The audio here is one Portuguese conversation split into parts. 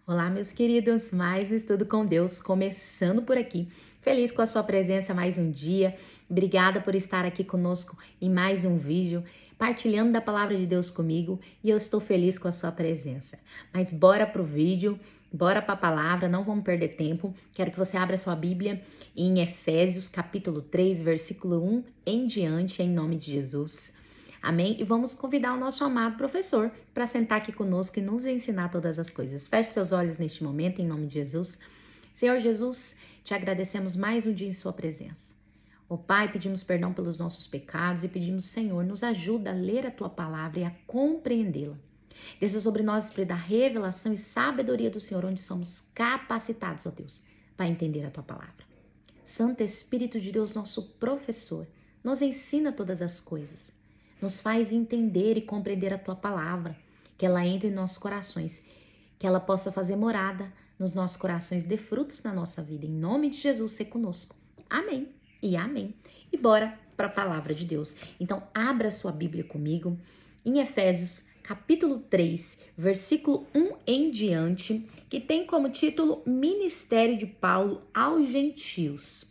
Olá, meus queridos, mais um estudo com Deus, começando por aqui. Feliz com a sua presença mais um dia. Obrigada por estar aqui conosco em mais um vídeo, partilhando da palavra de Deus comigo, e eu estou feliz com a sua presença. Mas bora pro vídeo, bora pra palavra, não vamos perder tempo. Quero que você abra sua Bíblia em Efésios, capítulo 3, versículo 1 em diante, em nome de Jesus. Amém? E vamos convidar o nosso amado professor para sentar aqui conosco e nos ensinar todas as coisas. Feche seus olhos neste momento, em nome de Jesus. Senhor Jesus, te agradecemos mais um dia em sua presença. Ó Pai, pedimos perdão pelos nossos pecados e pedimos, Senhor, nos ajuda a ler a tua palavra e a compreendê-la. Desça sobre nós o Espírito da revelação e sabedoria do Senhor, onde somos capacitados, ó Deus, para entender a tua palavra. Santo Espírito de Deus, nosso professor, nos ensina todas as coisas. Nos faz entender e compreender a tua palavra, que ela entre em nossos corações, que ela possa fazer morada nos nossos corações, dê frutos na nossa vida. Em nome de Jesus, ser conosco. Amém e amém. E bora para a palavra de Deus. Então, abra sua Bíblia comigo em Efésios, capítulo 3, versículo 1 em diante, que tem como título Ministério de Paulo aos Gentios.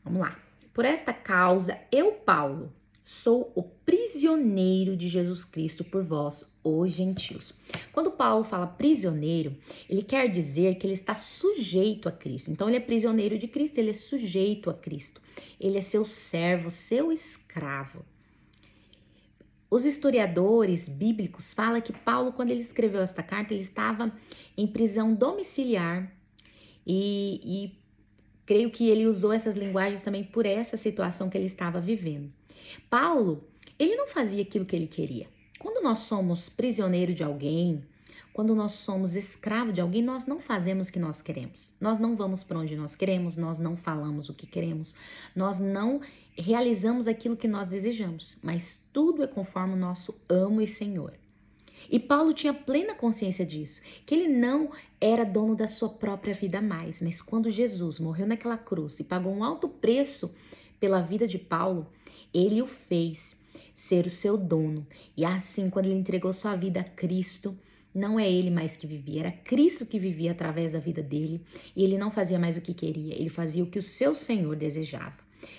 Vamos lá. Por esta causa, eu, Paulo, sou o prisioneiro de Jesus Cristo por vós, os gentios. Quando Paulo fala prisioneiro, ele quer dizer que ele está sujeito a Cristo. Então, ele é prisioneiro de Cristo, ele é sujeito a Cristo. Ele é seu servo, seu escravo. Os historiadores bíblicos falam que Paulo, quando ele escreveu esta carta, ele estava em prisão domiciliar e creio que ele usou essas linguagens também por essa situação que ele estava vivendo. Paulo, ele não fazia aquilo que ele queria. Quando nós somos prisioneiro de alguém, quando nós somos escravo de alguém, nós não fazemos o que nós queremos. Nós não vamos para onde nós queremos, nós não falamos o que queremos, nós não realizamos aquilo que nós desejamos, mas tudo é conforme o nosso amo e Senhor. E Paulo tinha plena consciência disso, que ele não era dono da sua própria vida mais, mas quando Jesus morreu naquela cruz e pagou um alto preço pela vida de Paulo, ele o fez ser o seu dono. E assim, quando ele entregou sua vida a Cristo, não é ele mais que vivia, era Cristo que vivia através da vida dele, e ele não fazia mais o que queria, ele fazia o que o seu Senhor desejava.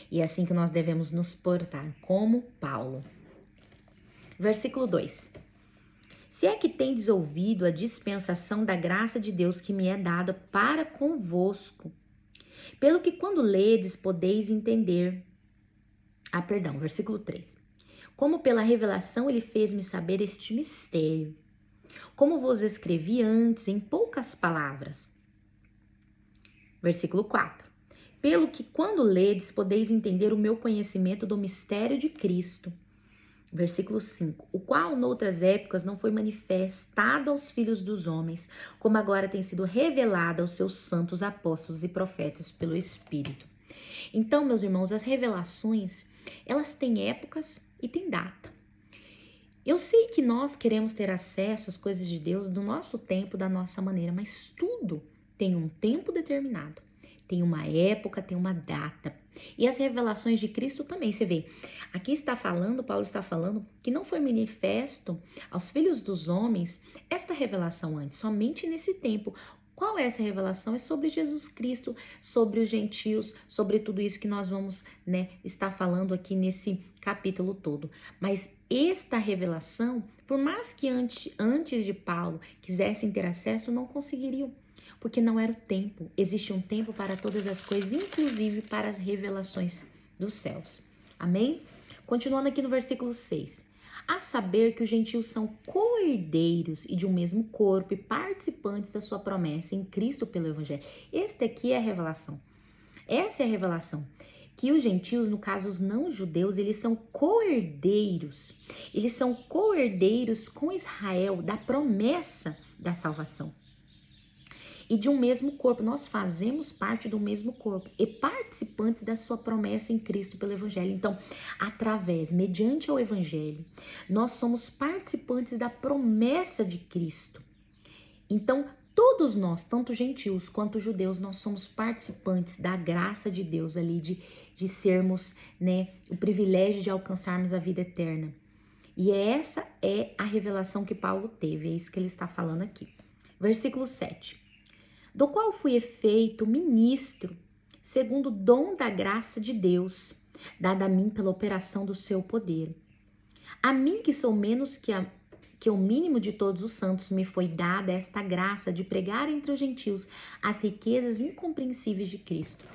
E é assim que nós devemos nos portar, como Paulo. Versículo 2. Se é que tendes ouvido a dispensação da graça de Deus que me é dada para convosco, pelo que quando ledes podeis entender. Versículo 3. Como pela revelação ele fez-me saber este mistério, como vos escrevi antes em poucas palavras. Versículo 4. Pelo que quando ledes podeis entender o meu conhecimento do mistério de Cristo. Versículo 5, o qual noutras épocas não foi manifestado aos filhos dos homens, como agora tem sido revelado aos seus santos apóstolos e profetas pelo Espírito. Então, meus irmãos, as revelações, elas têm épocas e têm data. Eu sei que nós queremos ter acesso às coisas de Deus do nosso tempo, da nossa maneira, mas tudo tem um tempo determinado. Tem uma época, tem uma data. E as revelações de Cristo também, você vê. Aqui Paulo está falando que não foi manifesto aos filhos dos homens esta revelação antes, somente nesse tempo. Qual é essa revelação? É sobre Jesus Cristo, sobre os gentios, sobre tudo isso que nós vamos, estar falando aqui nesse capítulo todo. Mas esta revelação, por mais que antes de Paulo quisessem ter acesso, não conseguiriam. Porque não era o tempo. Existe um tempo para todas as coisas, inclusive para as revelações dos céus. Amém? Continuando aqui no versículo 6. A saber que os gentios são co-herdeiros e de um mesmo corpo e participantes da sua promessa em Cristo pelo Evangelho. Esta aqui é a revelação. Essa é a revelação. Que os gentios, no caso os não-judeus, eles são co-herdeiros. Eles são co-herdeiros com Israel da promessa da salvação. E de um mesmo corpo, nós fazemos parte do mesmo corpo e participantes da sua promessa em Cristo pelo Evangelho. Então, mediante o Evangelho, nós somos participantes da promessa de Cristo. Então, todos nós, tanto gentios quanto judeus, nós somos participantes da graça de Deus ali, de sermos, o privilégio de alcançarmos a vida eterna. E essa é a revelação que Paulo teve, é isso que ele está falando aqui. Versículo 7. Do qual fui feito ministro, segundo o dom da graça de Deus, dada a mim pela operação do seu poder. A mim, que sou menos que o mínimo de todos os santos, me foi dada esta graça de pregar entre os gentios as riquezas incompreensíveis de Cristo.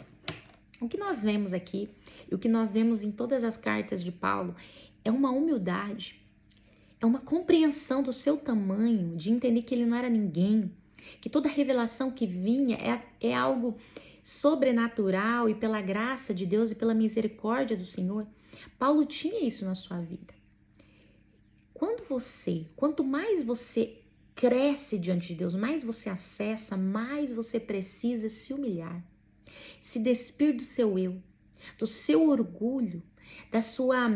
O que nós vemos aqui, e o que nós vemos em todas as cartas de Paulo, é uma humildade, é uma compreensão do seu tamanho, de entender que ele não era ninguém, que toda revelação que vinha é algo sobrenatural e pela graça de Deus e pela misericórdia do Senhor. Paulo tinha isso na sua vida. Quanto mais você cresce diante de Deus, mais você acessa, mais você precisa se humilhar, se despir do seu eu, do seu orgulho, da sua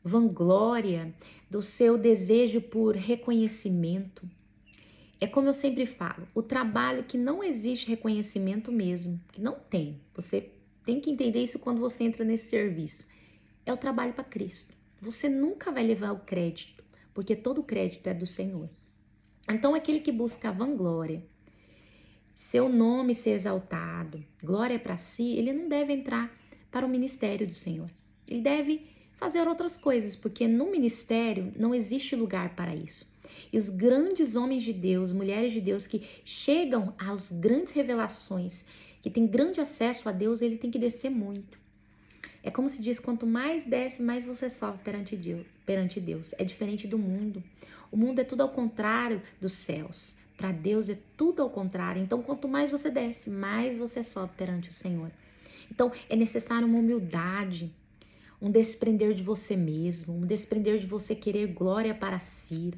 vanglória, do seu desejo por reconhecimento. É como eu sempre falo, o trabalho que não existe reconhecimento mesmo, que não tem, você tem que entender isso quando você entra nesse serviço, é o trabalho para Cristo. Você nunca vai levar o crédito, porque todo o crédito é do Senhor. Então, aquele que busca a vanglória, seu nome ser exaltado, glória para si, ele não deve entrar para o ministério do Senhor. Ele deve fazer outras coisas, porque no ministério não existe lugar para isso. E os grandes homens de Deus, mulheres de Deus que chegam às grandes revelações, que têm grande acesso a Deus, ele tem que descer muito. É como se diz, quanto mais desce, mais você sobe perante Deus. É diferente do mundo. O mundo é tudo ao contrário dos céus. Para Deus é tudo ao contrário. Então, quanto mais você desce, mais você sobe perante o Senhor. Então, é necessário uma humildade, um desprender de você mesmo, um desprender de você querer glória para si.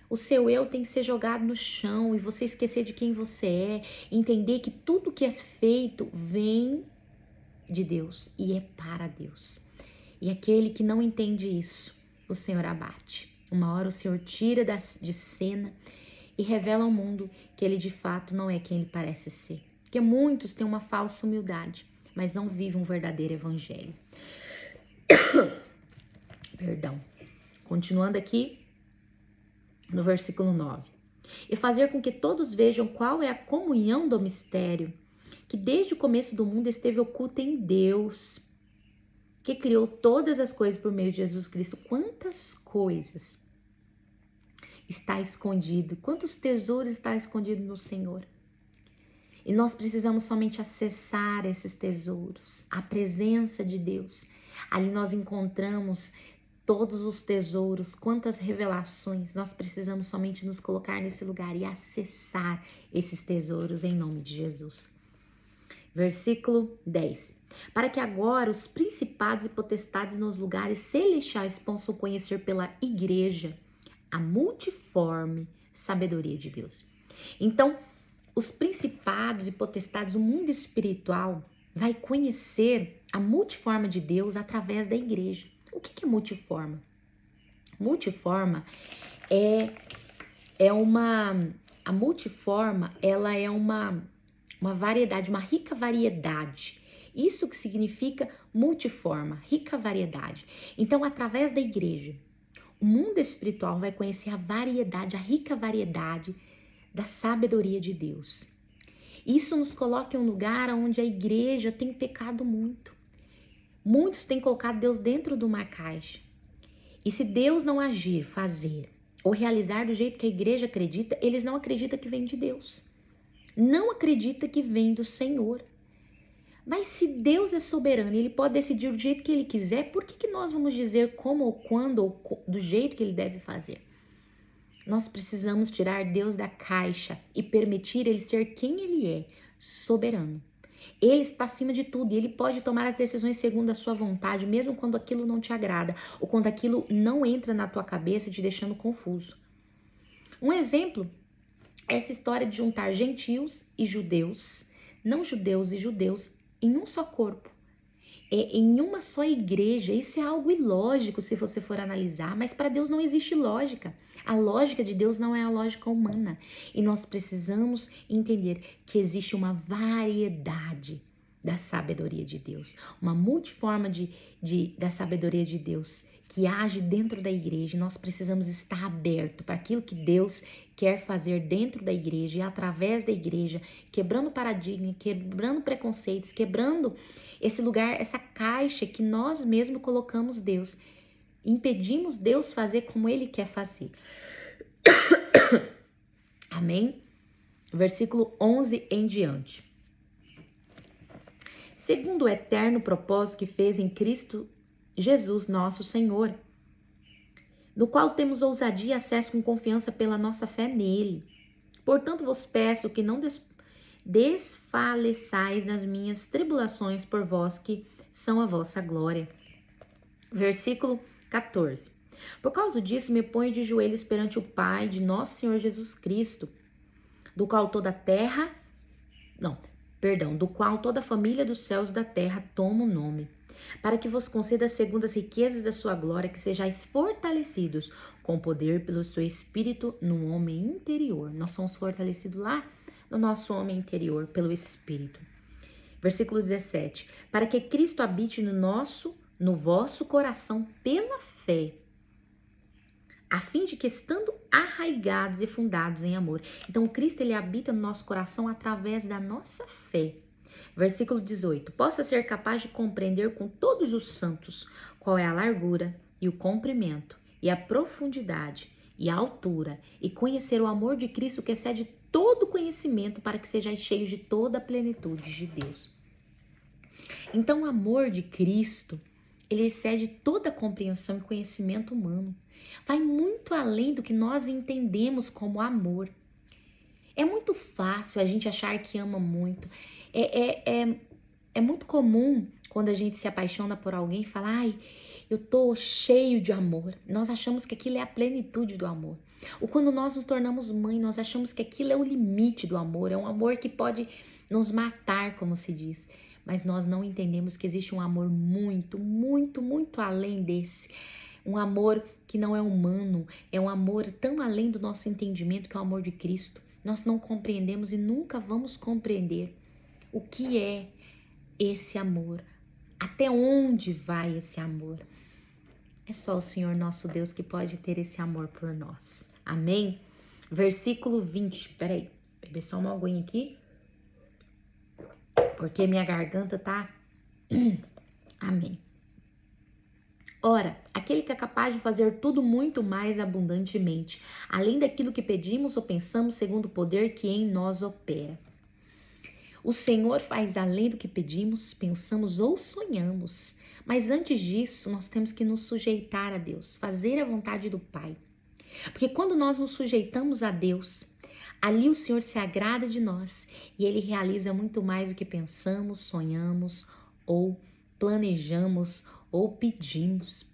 O seu eu tem que ser jogado no chão e você esquecer de quem você é, entender que tudo que é feito vem de Deus e é para Deus. E aquele que não entende isso, o Senhor abate. Uma hora o Senhor tira de cena e revela ao mundo que ele de fato não é quem ele parece ser. Porque muitos têm uma falsa humildade, mas não vivem um verdadeiro evangelho. Perdão. Continuando aqui no versículo 9. E fazer com que todos vejam qual é a comunhão do mistério, que desde o começo do mundo esteve oculta em Deus, que criou todas as coisas por meio de Jesus Cristo. Quantas coisas está escondido, quantos tesouros está escondido no Senhor. E nós precisamos somente acessar esses tesouros, a presença de Deus. Ali nós encontramos todos os tesouros, quantas revelações. Nós precisamos somente nos colocar nesse lugar e acessar esses tesouros em nome de Jesus. Versículo 10. Para que agora os principados e potestades nos lugares celestiais possam conhecer pela igreja a multiforme sabedoria de Deus. Então, os principados e potestades, o mundo espiritual, vai conhecer a multiforma de Deus através da igreja. O que é multiforma? Multiforma a multiforma, ela é uma variedade, uma rica variedade. Isso que significa multiforma, rica variedade. Então, através da igreja, o mundo espiritual vai conhecer a variedade, a rica variedade da sabedoria de Deus. Isso nos coloca em um lugar onde a igreja tem pecado muito. Muitos têm colocado Deus dentro de uma caixa. E se Deus não agir, fazer ou realizar do jeito que a igreja acredita, eles não acreditam que vem de Deus. Não acredita que vem do Senhor. Mas se Deus é soberano, ele pode decidir do jeito que ele quiser, por que nós vamos dizer como ou quando ou do jeito que ele deve fazer? Nós precisamos tirar Deus da caixa e permitir ele ser quem ele é, soberano. Ele está acima de tudo e ele pode tomar as decisões segundo a sua vontade, mesmo quando aquilo não te agrada ou quando aquilo não entra na tua cabeça, te deixando confuso. Um exemplo é essa história de juntar gentios e judeus, não judeus e judeus, em um só corpo, em uma só igreja. Isso é algo ilógico se você for analisar, mas para Deus não existe lógica. A lógica de Deus não é a lógica humana. E nós precisamos entender que existe uma variedade da sabedoria de Deus, uma multiforma da sabedoria de Deus que age dentro da igreja. Nós precisamos estar aberto para aquilo que Deus quer fazer dentro da igreja e através da igreja, quebrando paradigma, quebrando preconceitos, quebrando esse lugar, essa caixa que nós mesmos colocamos Deus. Impedimos Deus fazer como Ele quer fazer. Amém? Versículo 11 em diante. Segundo o eterno propósito que fez em Cristo Jesus, nosso Senhor, no qual temos ousadia e acesso com confiança pela nossa fé nele. Portanto, vos peço que não desfaleçais nas minhas tribulações por vós, que são a vossa glória. Versículo 14. Por causa disso, me ponho de joelhos perante o Pai de nosso Senhor Jesus Cristo, do qual toda a família dos céus e da terra toma o nome, para que vos conceda segundo as riquezas da sua glória, que sejais fortalecidos com poder pelo seu Espírito no homem interior. Nós somos fortalecidos lá no nosso homem interior, pelo Espírito. Versículo 17. Para que Cristo habite no vosso coração pela fé, a fim de que, estando arraigados e fundados em amor. Então, Cristo, ele habita no nosso coração através da nossa fé. Versículo 18. Possa ser capaz de compreender com todos os santos qual é a largura e o comprimento e a profundidade e a altura, e conhecer o amor de Cristo que excede todo conhecimento, para que sejais cheios de toda a plenitude de Deus. Então, o amor de Cristo, ele excede toda a compreensão e conhecimento humano. Vai muito além do que nós entendemos como amor. É muito fácil a gente achar que ama muito. É muito comum quando a gente se apaixona por alguém falar: ai, eu tô cheio de amor. Nós achamos que aquilo é a plenitude do amor. Ou quando nós nos tornamos mãe, nós achamos que aquilo é o limite do amor. É um amor que pode nos matar, como se diz. Mas nós não entendemos que existe um amor muito, muito, muito além desse. Um amor que não é humano, é um amor tão além do nosso entendimento, que é o amor de Cristo. Nós não compreendemos e nunca vamos compreender o que é esse amor, até onde vai esse amor. É só o Senhor nosso Deus que pode ter esse amor por nós. Amém? Versículo 20, peraí, beber só uma aguinha aqui, porque minha garganta tá... Amém. Ora, aquele que é capaz de fazer tudo muito mais abundantemente, além daquilo que pedimos ou pensamos, segundo o poder que em nós opera. O Senhor faz além do que pedimos, pensamos ou sonhamos. Mas antes disso, nós temos que nos sujeitar a Deus, fazer a vontade do Pai. Porque quando nós nos sujeitamos a Deus, ali o Senhor se agrada de nós e Ele realiza muito mais do que pensamos, sonhamos ou planejamos ou pedimos.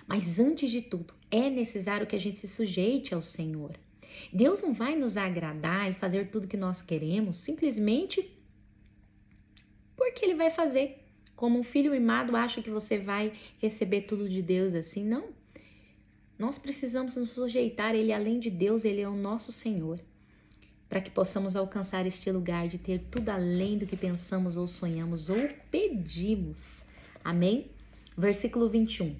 Mas antes de tudo, é necessário que a gente se sujeite ao Senhor. Deus não vai nos agradar e fazer tudo que nós queremos simplesmente porque Ele vai fazer. Como um filho mimado acha que você vai receber tudo de Deus assim. Não. Nós precisamos nos sujeitar a Ele. Além de Deus, Ele é o nosso Senhor, para que possamos alcançar este lugar de ter tudo além do que pensamos ou sonhamos ou pedimos. Amém? Versículo 21.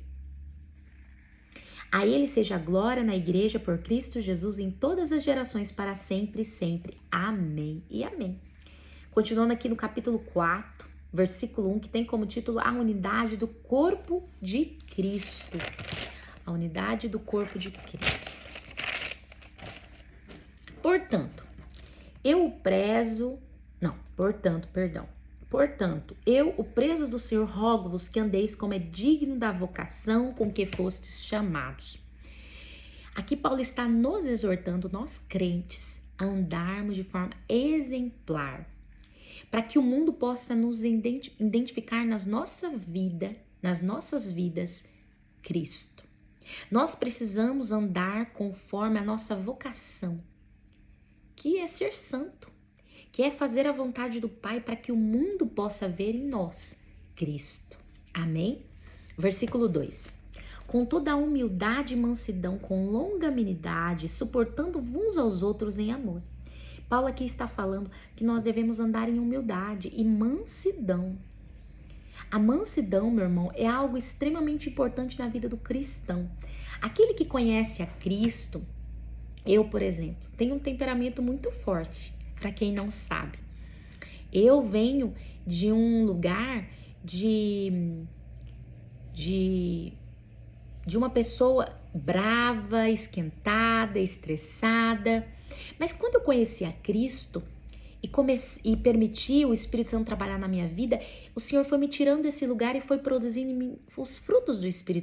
A Ele seja a glória na igreja por Cristo Jesus em todas as gerações, para sempre e sempre. Amém e amém. Continuando aqui no capítulo 4, versículo 1, que tem como título a unidade do corpo de Cristo. A unidade do corpo de Cristo. Portanto, eu, o preso do Senhor, rogo-vos que andeis como é digno da vocação com que fostes chamados. Aqui Paulo está nos exortando, nós crentes, a andarmos de forma exemplar, para que o mundo possa nos identificar nas nossas vidas, Cristo. Nós precisamos andar conforme a nossa vocação, que é ser santo, que é fazer a vontade do Pai, para que o mundo possa ver em nós Cristo. Amém? Versículo 2. Com toda a humildade e mansidão, com longanimidade, suportando uns aos outros em amor. Paulo aqui está falando que nós devemos andar em humildade e mansidão. A mansidão, meu irmão, é algo extremamente importante na vida do cristão. Aquele que conhece a Cristo, eu, por exemplo, tenho um temperamento muito forte, para quem não sabe. Eu venho de um lugar de uma pessoa brava, esquentada, estressada. Mas quando eu conheci a Cristo e permiti o Espírito Santo trabalhar na minha vida, o Senhor foi me tirando desse lugar e foi produzindo em mim os frutos do Espírito